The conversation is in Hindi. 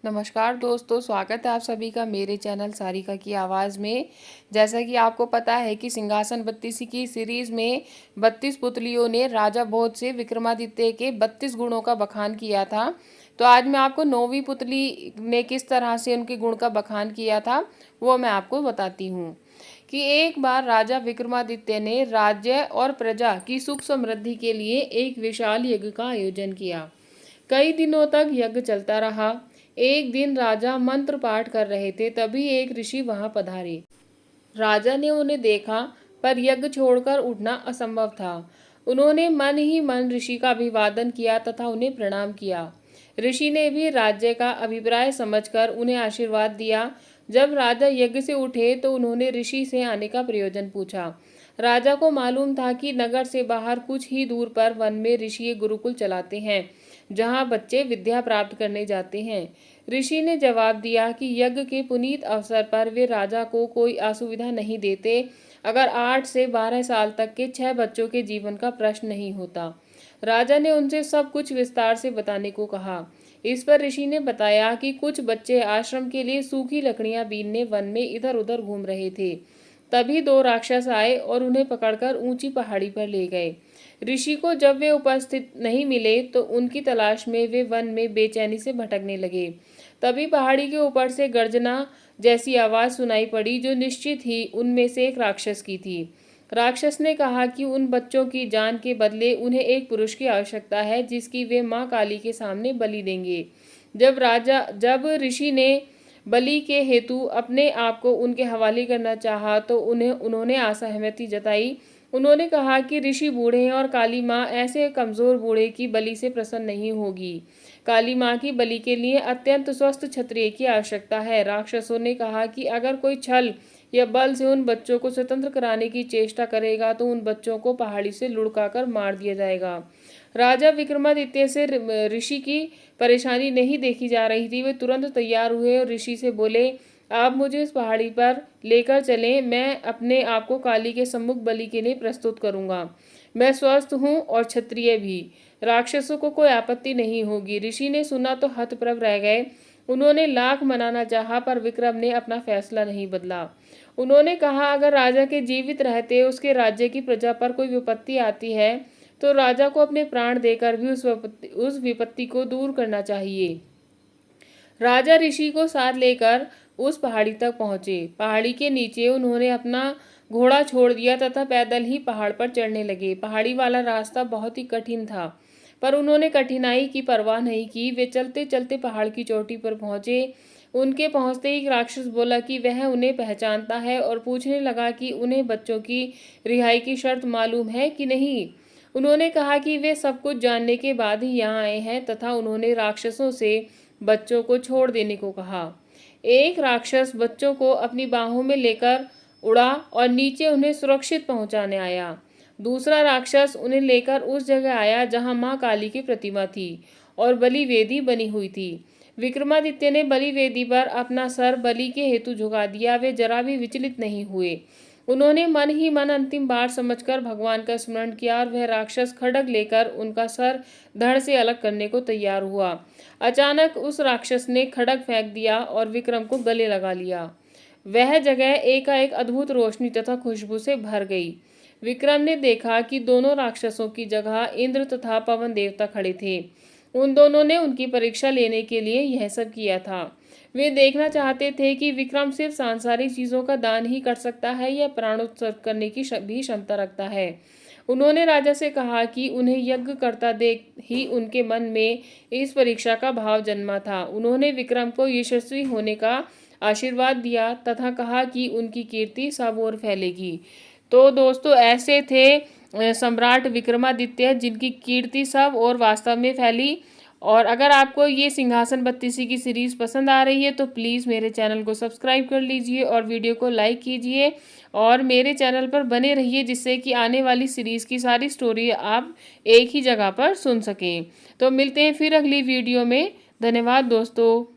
नमस्कार दोस्तों, स्वागत है आप सभी का मेरे चैनल सारिका की आवाज़ में। जैसा कि आपको पता है कि सिंहासन बत्तीसी की सीरीज़ में 32 पुतलियों ने राजा भोज से विक्रमादित्य के 32 गुणों का बखान किया था। तो आज मैं आपको 9वीं पुतली ने किस तरह से उनके गुण का बखान किया था वो मैं आपको बताती हूँ। कि एक बार राजा विक्रमादित्य ने राज्य और प्रजा की सुख समृद्धि के लिए एक विशाल यज्ञ का आयोजन किया। कई दिनों तक यज्ञ चलता रहा। एक दिन राजा मंत्र पाठ कर रहे थे, तभी एक ऋषि वहां पधारे। राजा ने उन्हें देखा, पर यज्ञ छोड़कर उठना असंभव था। उन्होंने मन ही मन ऋषि का अभिवादन किया तथा उन्हें प्रणाम किया। ऋषि ने भी राज्य का अभिप्राय समझकर उन्हें आशीर्वाद दिया। जब राजा यज्ञ से उठे तो उन्होंने ऋषि से आने का प्रयोजन पूछा। राजा को मालूम था कि नगर से बाहर कुछ ही दूर पर वन में ऋषि गुरुकुल चलाते हैं, जहां बच्चे विद्या प्राप्त करने जाते हैं। ऋषि ने जवाब दिया कि यज्ञ के पुनीत अवसर पर वे राजा को कोई असुविधा नहीं देते, अगर 8 से 12 साल तक के 6 बच्चों के जीवन का प्रश्न नहीं होता। राजा ने उनसे सब कुछ विस्तार से बताने को कहा। इस पर ऋषि ने बताया कि कुछ बच्चे आश्रम के लिए सूखी लकड़ियां बीनने वन में इधर उधर घूम रहे थे। तभी 2 राक्षस आए और उन्हें पकड़कर ऊंची पहाड़ी पर ले गए। ऋषि को जब वे उपस्थित नहीं मिले तो उनकी तलाश में वे वन में बेचैनी से भटकने लगे। तभी पहाड़ी के ऊपर से गर्जना जैसी आवाज सुनाई पड़ी, जो निश्चित ही उनमें से एक राक्षस की थी। राक्षस ने कहा कि उन बच्चों की जान के बदले उन्हें एक पुरुष की आवश्यकता है, जिसकी वे माँ काली के सामने बलि देंगे। जब ऋषि ने बलि के हेतु अपने आप को उनके हवाले करना चाहा तो उन्होंने असहमति जताई। उन्होंने कहा कि ऋषि बूढ़े हैं और काली माँ ऐसे कमजोर बूढ़े की बलि से प्रसन्न नहीं होगी। काली माँ की बलि के लिए अत्यंत स्वस्थ क्षत्रिय की आवश्यकता है। राक्षसों ने कहा कि अगर कोई छल या बल से उन बच्चों को स्वतंत्र कराने की चेष्टा करेगा तो उन बच्चों को पहाड़ी से लुढ़काकर मार दिया जाएगा। राजा विक्रमादित्य से ऋषि की परेशानी नहीं देखी जा रही थी। वे तुरंत तैयार हुए और ऋषि से बोले, आप मुझे इस पहाड़ी पर लेकर चलें, मैं अपने आप को काली के सम्मुख बलि के लिए प्रस्तुत करूंगा। मैं स्वस्थ हूँ और क्षत्रिय भी, राक्षसों को कोई आपत्ति नहीं होगी। ऋषि ने सुना तो हतप्रभ रह गए। उन्होंने लाख मनाना चाहा, पर विक्रम ने अपना फैसला नहीं बदला। उन्होंने कहा, अगर राजा के जीवित रहते उसके राज्य की प्रजा पर कोई विपत्ति आती है तो राजा को अपने प्राण देकर भी उस विपत्ति को दूर करना चाहिए। राजा ऋषि को साथ लेकर उस पहाड़ी तक पहुंचे। पहाड़ी के नीचे उन्होंने अपना घोड़ा छोड़ दिया तथा पैदल ही पहाड़ पर चढ़ने लगे। पहाड़ी वाला रास्ता बहुत ही कठिन था, पर उन्होंने कठिनाई की परवाह नहीं की। वे चलते चलते पहाड़ की चोटी पर पहुंचे। उनके पहुंचते ही राक्षस बोला कि वह उन्हें पहचानता है और पूछने लगा कि उन्हें बच्चों की रिहाई की शर्त मालूम है कि नहीं। उन्होंने कहा कि वे सब कुछ जानने के बाद ही यहाँ आए हैं तथा उन्होंने राक्षसों से बच्चों को छोड़ देने को कहा। एक राक्षस बच्चों को अपनी बाहों में लेकर उड़ा और नीचे उन्हें सुरक्षित पहुंचाने आया। दूसरा राक्षस उन्हें लेकर उस जगह आया जहां मां काली की प्रतिमा थी और बलि वेदी बनी हुई थी। विक्रमादित्य ने बलि वेदी पर अपना सर बलि के हेतु झुका दिया। वे जरा भी विचलित नहीं हुए। उन्होंने मन ही मन अंतिम बार समझकर भगवान का स्मरण किया और वह राक्षस खड्ग लेकर उनका सर धड़ से अलग करने को तैयार हुआ। अचानक उस राक्षस ने खड्ग फेंक दिया और विक्रम को गले लगा लिया। वह जगह एकाएक अद्भुत रोशनी तथा खुशबू से भर गई। विक्रम ने देखा कि दोनों राक्षसों की जगह इंद्र तथा पवन देवता खड़े थे। उन दोनों ने उनकी परीक्षा लेने के लिए यह सब किया था। वे देखना चाहते थे कि विक्रम सिर्फ सांसारिक चीजों का दान ही कर सकता है या प्राण उत्सर्ग करने की भी क्षमता रखता है। उन्होंने राजा से कहा कि उन्हें यज्ञ करता देख ही उनके मन में इस परीक्षा का भाव जन्मा था। उन्होंने विक्रम को यशस्वी होने का आशीर्वाद दिया तथा कहा कि उनकी कीर्ति सब ओर फैलेगी। तो दोस्तों, ऐसे थे सम्राट विक्रमादित्य, जिनकी कीर्ति सब और वास्तव में फैली। और अगर आपको ये सिंहासन बत्तीसी की सीरीज़ पसंद आ रही है तो प्लीज़ मेरे चैनल को सब्सक्राइब कर लीजिए और वीडियो को लाइक कीजिए और मेरे चैनल पर बने रहिए, जिससे कि आने वाली सीरीज़ की सारी स्टोरी आप एक ही जगह पर सुन सकें। तो मिलते हैं फिर अगली वीडियो में। धन्यवाद दोस्तों।